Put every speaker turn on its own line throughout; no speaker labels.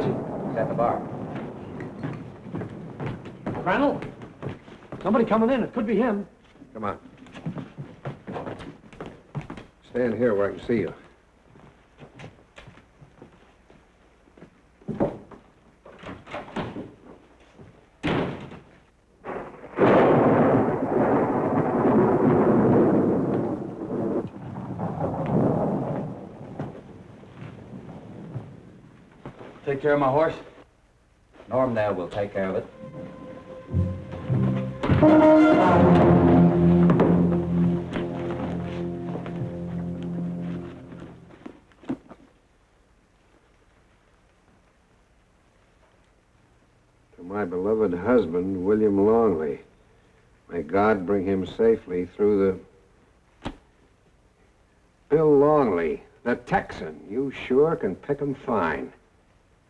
is he?
He's at the bar.
Crandall? Somebody coming in. It could be him.
Come on. Stand here where I can see you.
Take care of my horse? Norm there will take care of it.
To my beloved husband, William Longley. May God bring him safely through the... Bill Longley, the Texan. You sure can pick 'em fine.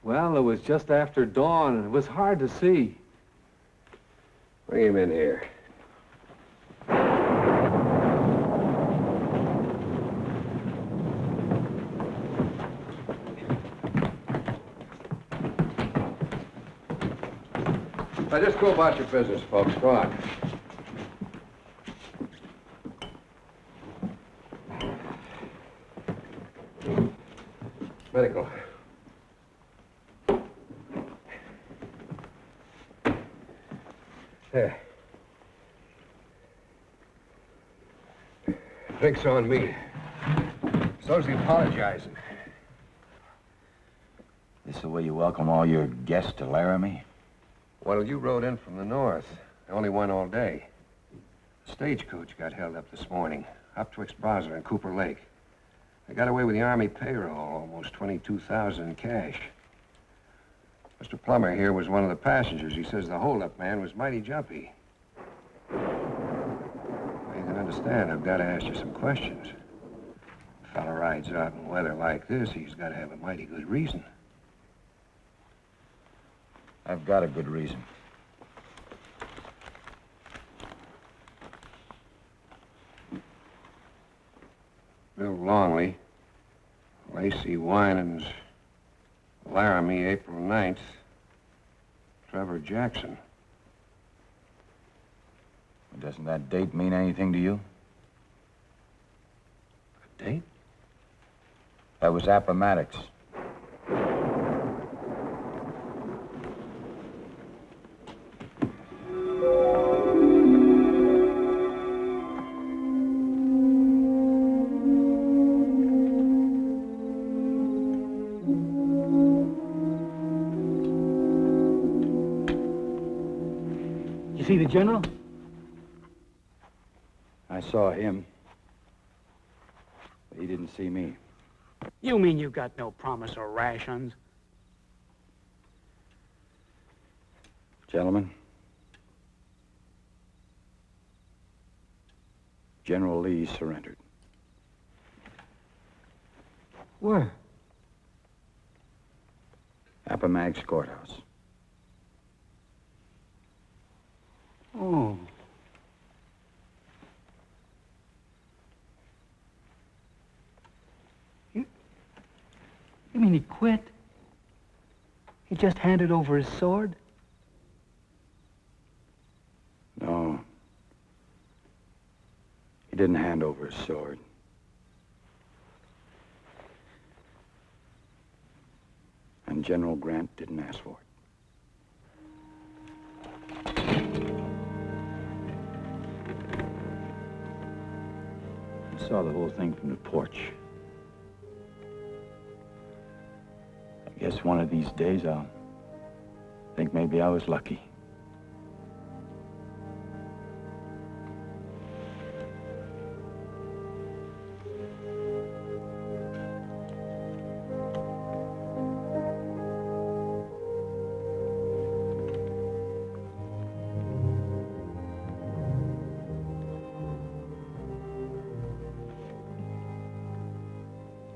Well, it was just after dawn, and it was hard to see.
Bring him in here. Now, just go about your business, folks. Go on. Medical. There. Drink's on me. So's the apologizing.
This is the way you welcome all your guests to Laramie?
Well, you rode in from the north. I only went all day. The stagecoach got held up this morning, up twixt Bowser and Cooper Lake. They got away with the Army payroll, almost $22,000 in cash. Mr. Plummer here was one of the passengers. He says the holdup man was mighty jumpy. Well, you can understand, I've got to ask you some questions. If a fella rides out in weather like this, he's got to have a mighty good reason.
I've got a good reason.
Bill Longley, Lacey Winans, Laramie, April 9th. Trevor Jackson.
Doesn't that date mean anything to you?
A date?
That was Appomattox.
See the general?
I saw him, but he didn't see me.
You mean you got no promise or rations?
Gentlemen, General Lee surrendered.
Where?
Appomattox Courthouse.
Oh. You mean he quit? He just handed over his sword?
No. He didn't hand over his sword. And General Grant didn't ask for it. I saw the whole thing from the porch. I guess one of these days I'll think maybe I was lucky.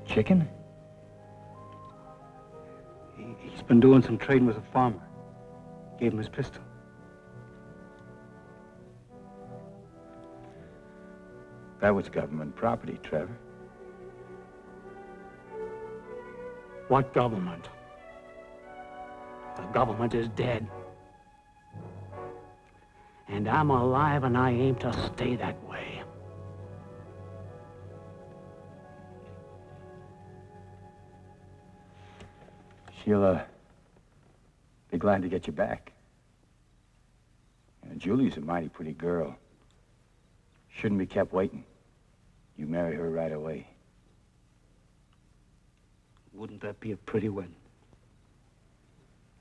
Chicken?
He's been doing some trading with a farmer. Gave him his pistol.
That was government property, Trevor.
What government? The government is dead. And I'm alive, and I aim to stay that way.
She'll, be glad to get you back. Julie's a mighty pretty girl. Shouldn't be kept waiting. You marry her right away.
Wouldn't that be a pretty one?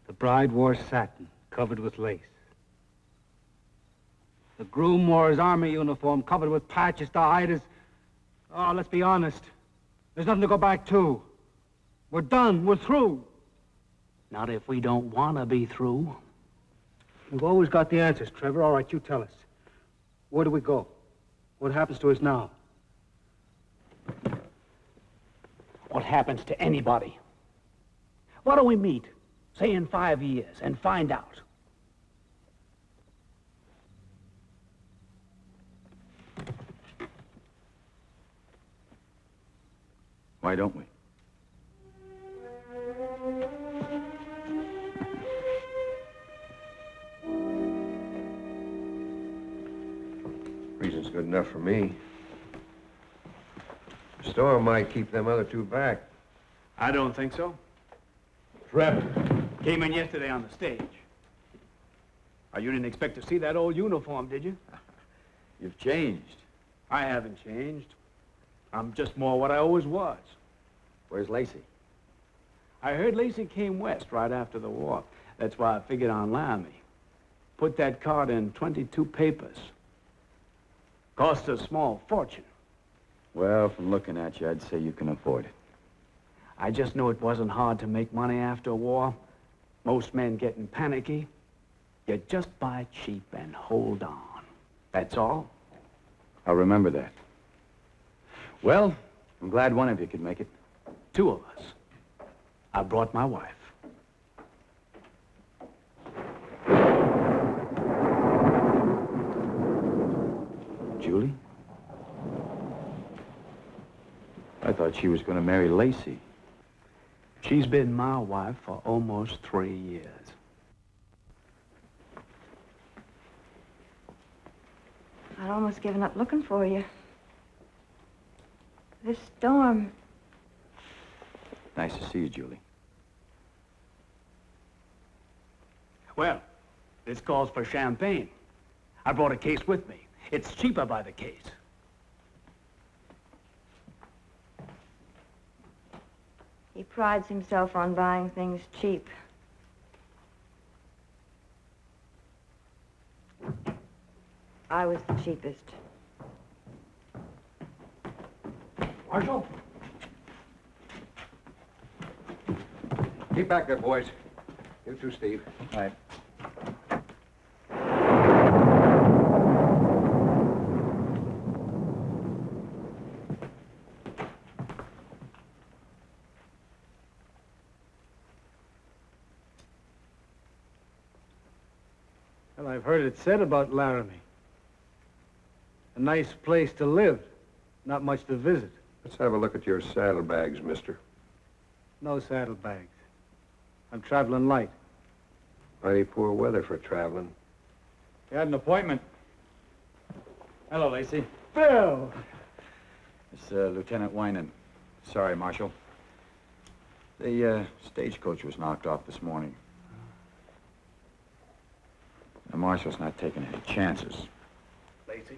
The bride wore satin, covered with lace. The groom wore his army uniform, covered with patches to hide his... Oh, let's be honest. There's nothing to go back to. We're done. We're through. Not if we don't want to be through. We've always got the answers, Trevor. All right, you tell us. Where do we go? What happens to us now? What happens to anybody? Why don't we meet, say in 5 years, and find out?
Why don't we?
Reason's good enough for me. The storm might keep them other two back.
I don't think so. Trevor came in yesterday on the stage. Oh, you didn't expect to see that old uniform, did you?
You've changed.
I haven't changed. I'm just more what I always was.
Where's Lacey?
I heard Lacey came west right after the war. That's why I figured on Laramie. Put that card in 22 papers. Cost a small fortune.
Well, from looking at you, I'd say you can afford it.
I just knew it wasn't hard to make money after a war. Most men getting panicky. You just buy cheap and hold on. That's all.
I'll remember that. Well, I'm glad one of you could make it.
2 of us. I brought my wife.
Julie? I thought she was going to marry Lacey.
She's been my wife for almost 3 years.
I'd almost given up looking for you. This storm...
Nice to see you, Julie.
Well, this calls for champagne. I brought a case with me. It's cheaper by the case.
He prides himself on buying things cheap. I was the cheapest.
Marshal?
Keep back there, boys. You too, Steve.
All right.
Well, I've heard it said about Laramie. A nice place to live, not much to visit.
Let's have a look at your saddlebags, mister.
No saddlebags. I'm traveling light.
Mighty poor weather for traveling.
You had an appointment. Hello, Lacey.
Bill!
It's Lieutenant Winan. Sorry, Marshal. The stagecoach was knocked off this morning. The Marshal's not taking any chances.
Lacey?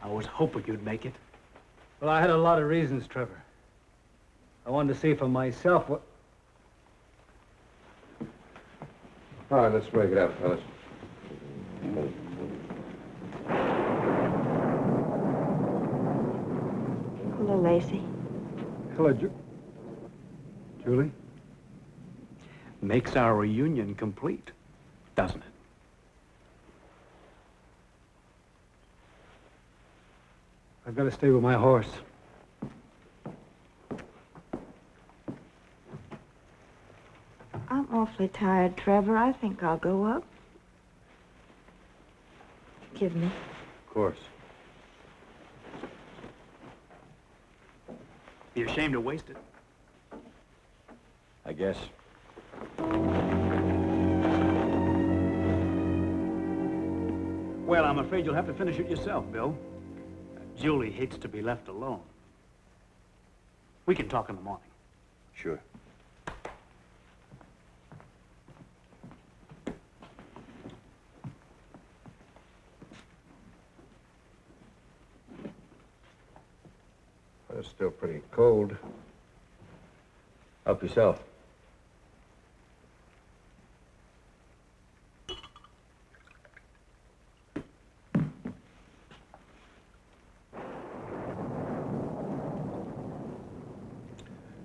I was hoping you'd make it.
Well, I had a lot of reasons, Trevor. I wanted to see for myself what...
All right, let's break it up, fellas.
Hello, Lacey.
Hello, Julie?
Makes our reunion complete, doesn't it?
I've got to stay with my horse.
I'm awfully tired, Trevor. I think I'll go up. Give me.
Of course.
Be ashamed to waste it.
I guess.
Well, I'm afraid you'll have to finish it yourself, Bill. Julie hates to be left alone. We can talk in the morning.
Sure.
Well, it's still pretty cold.
Help yourself.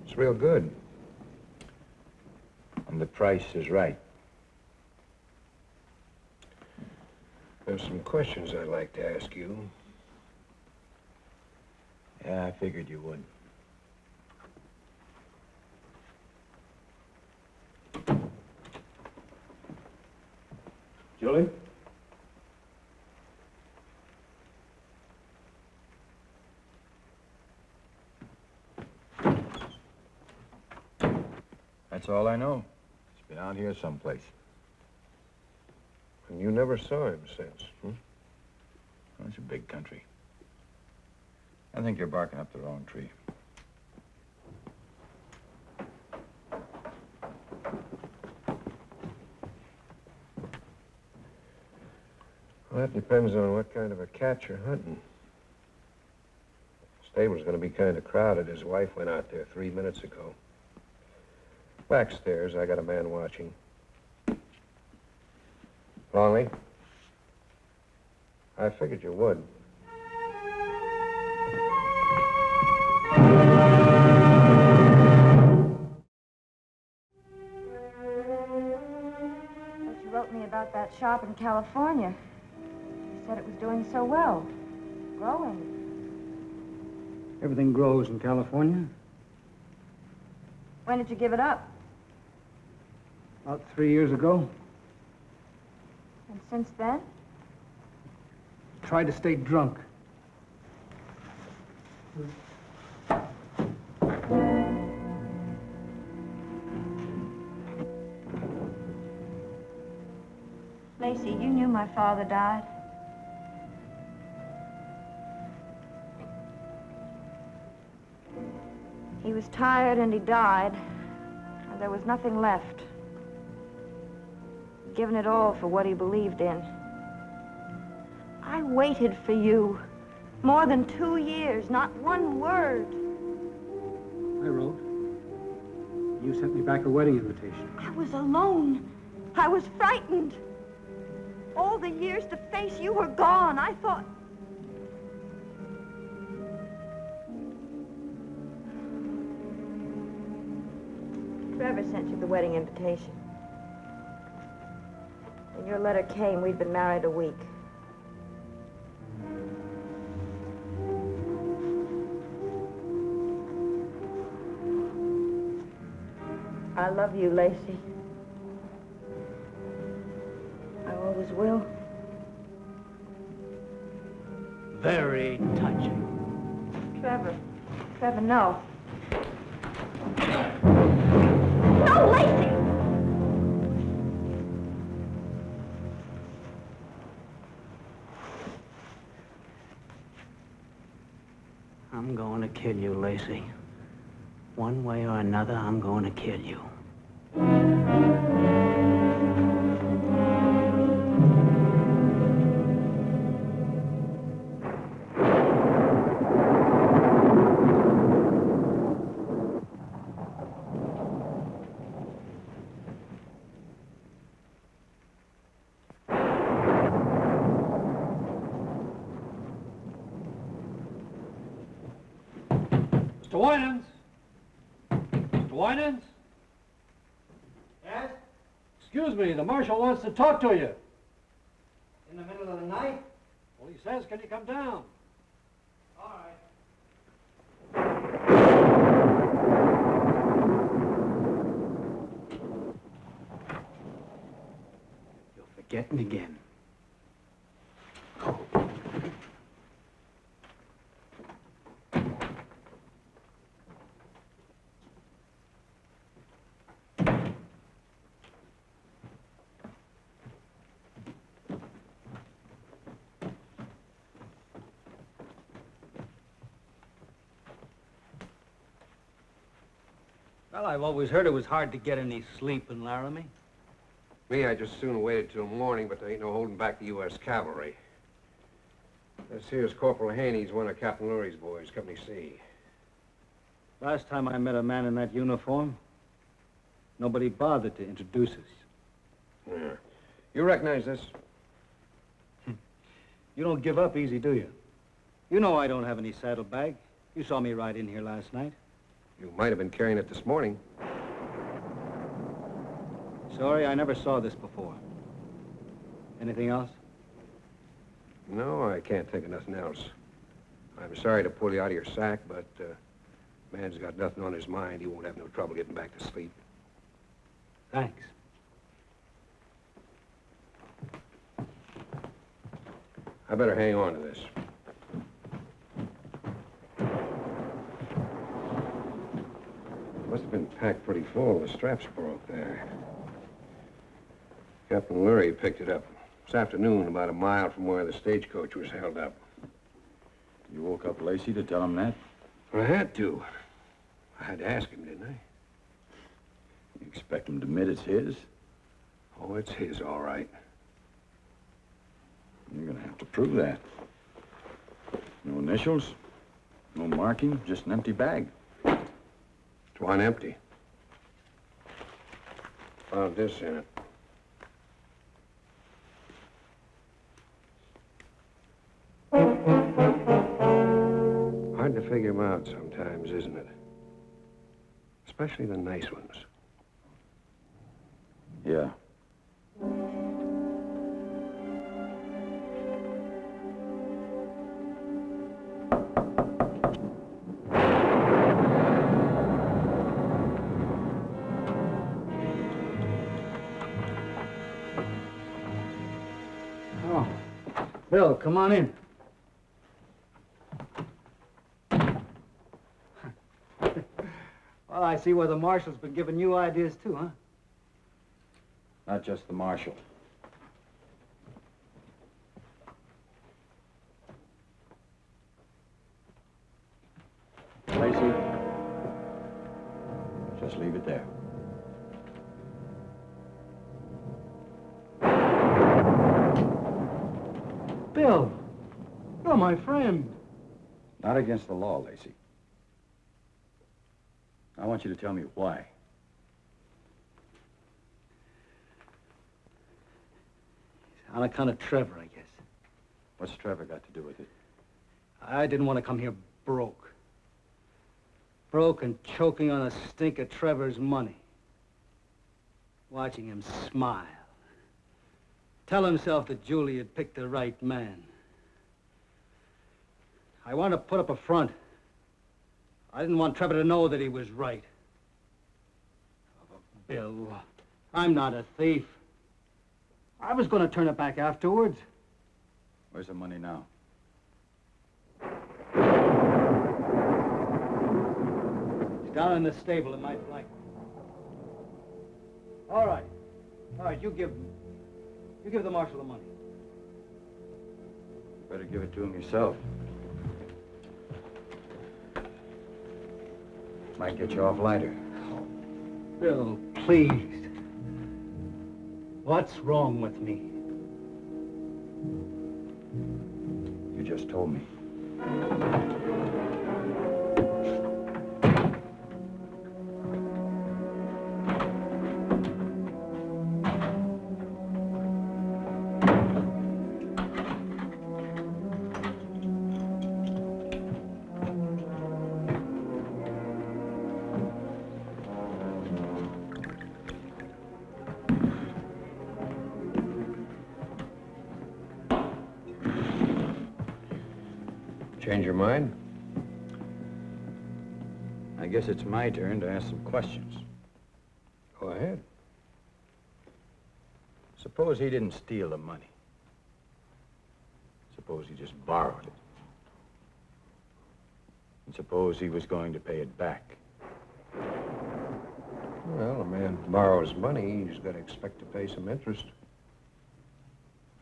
It's real good.
And the price is right.
There's some questions I'd like to ask you.
Yeah, I figured you would.
Julie?
That's all I know. He's been out here someplace.
And you never saw him since,
Well, it's a big country. I think you're barking up the wrong tree.
Well, that depends on what kind of a cat you're hunting. Stable's gonna be kind of crowded. His wife went out there 3 minutes ago. Backstairs, I got a man watching. Longley? I figured you would.
But you wrote me about that shop in California. You said it was doing so well. Growing.
Everything grows in California.
When did you give it up?
About 3 years ago.
And since then?
Tried to stay drunk.
Lacey, you knew my father died. He was tired and he died. And there was nothing left. He'd given it all for what he believed in. I waited for you. More than 2 years, not one word.
I wrote. You sent me back a wedding invitation.
I was alone. I was frightened. All the years to face you were gone. I thought... Trevor sent you the wedding invitation. When your letter came, we'd been married a week. I love you, Lacey. I always will.
Very touching.
Trevor. Trevor, no. No, Lacey!
I'm going to kill you, Lacey. One way or another, I'm going to kill you. Mr. Winans? Mr. Winans? Yes? Excuse me, the marshal wants to talk to you.
In the middle of the night?
Well, he says, can you come down?
All right.
You're forgetting again. Well, I've always heard it was hard to get any sleep in Laramie.
Me, I just soon waited till morning, but there ain't no holding back the U.S. cavalry. This here's Corporal Haney's one of Captain Lurie's boys, Company C.
Last time I met a man in that uniform, nobody bothered to introduce us.
Yeah. You recognize this?
You don't give up easy, do you? You know I don't have any saddlebag. You saw me ride in here last night.
You might have been carrying it this morning.
Sorry, I never saw this before. Anything else?
No, I can't think of nothing else. I'm sorry to pull you out of your sack, but man's got nothing on his mind. He won't have no trouble getting back to sleep.
Thanks.
I better hang on to this. Must have been packed pretty full. The straps broke there. Captain Lurie picked it up this afternoon about a mile from where the stagecoach was held up.
You woke up Lacey to tell him that?
I had to. I had to ask him, didn't I?
You expect him to admit it's his?
Oh, it's his, all right.
You're gonna have to prove that. No initials, no marking, just an empty bag.
It's one empty. Found this in it. Hard to figure them out sometimes, isn't it? Especially the nice ones.
Yeah.
Oh, Bill, come on in. Well, I see where the marshal's been giving you ideas too, huh?
Not just the marshal. Lacey, just leave it there.
Bill, you're my friend.
Not against the law, Lacey. I want you to tell me why.
On account of Trevor, I guess.
What's Trevor got to do with it?
I didn't want to come here broke. Broke and choking on a stink of Trevor's money. Watching him smile. Tell himself that Julie had picked the right man. I wanted to put up a front. I didn't want Trevor to know that he was right. Oh, Bill, I'm not a thief. I was going to turn it back afterwards.
Where's the money now?
It's down in the stable in my flank. All right. All right, you give the marshal the money.
Better give it to him yourself. Might get you off lighter.
Bill, please. What's wrong with me?
You just told me.
Change your mind?
I guess it's my turn to ask some questions.
Go ahead.
Suppose he didn't steal the money. Suppose he just borrowed it. And suppose he was going to pay it back.
Well, a man borrows money, he's got to expect to pay some interest.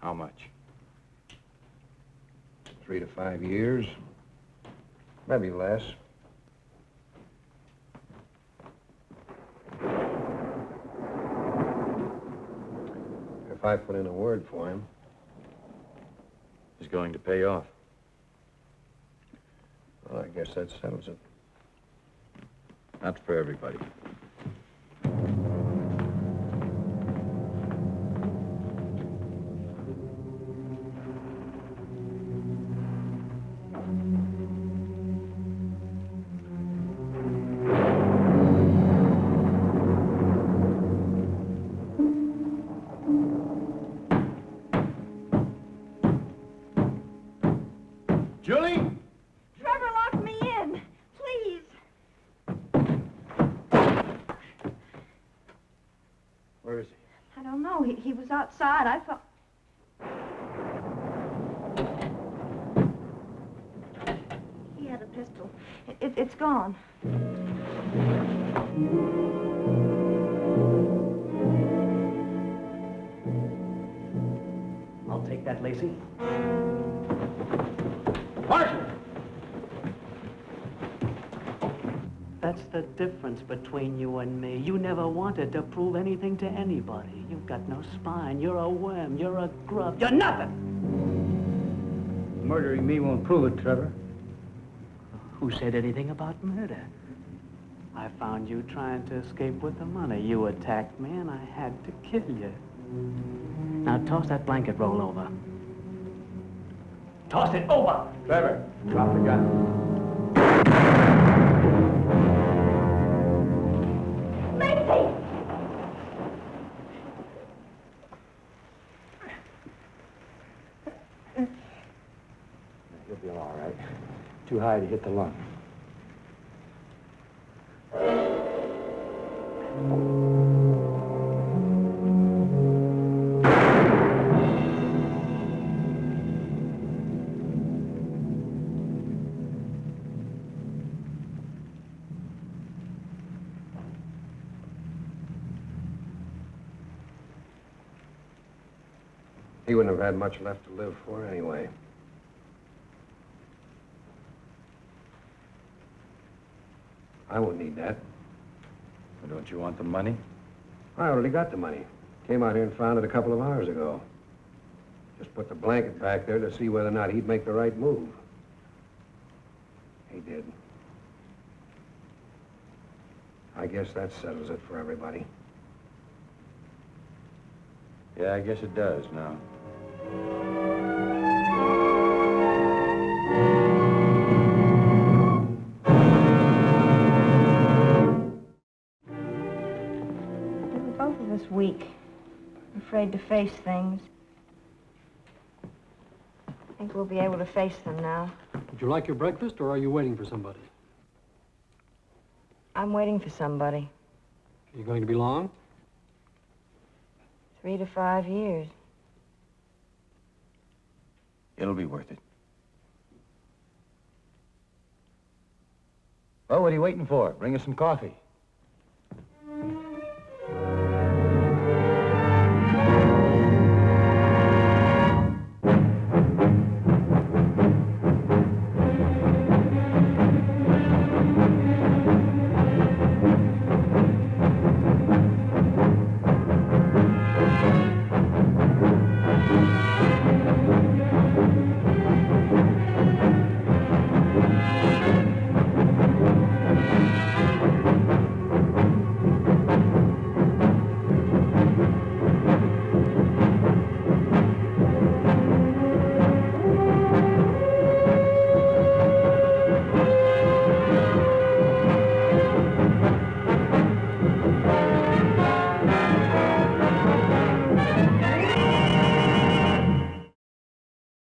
How much?
3 to 5 years. Maybe less. I put in a word for him.
Is going to pay off.
Well, I guess that settles it.
Not for everybody.
Julie?
Trevor, lock me in, please.
Where is he?
I don't know. He was outside. I thought... He had a pistol. It's gone.
I'll take that, Lacey.
Marshal!
That's the difference between you and me. You never wanted to prove anything to anybody. You've got no spine. You're a worm. You're a grub. You're nothing.
Murdering me won't prove it, Trevor.
Who said anything about murder? I found you trying to escape with the money. You attacked me, and I had to kill you. Now toss that blanket roll over. Toss it over!
Trevor, drop the gun.
Lacey!
He'll be all right. Too high to hit the lung.
He wouldn't have had much left to live for anyway. I won't need that.
Well, don't you want the money?
I already got the money. Came out here and found it a couple of hours ago. Just put the blanket back there to see whether or not he'd make the right move. He did. I guess that settles it for everybody.
Yeah, I guess it does now.
We were both of us weak, afraid to face things. I think we'll be able to face them now.
Would you like your breakfast, or are you waiting for somebody?
I'm waiting for somebody.
Are you going to be long?
3 to 5 years.
It'll be worth it. Well, what are you waiting for? Bring us some coffee.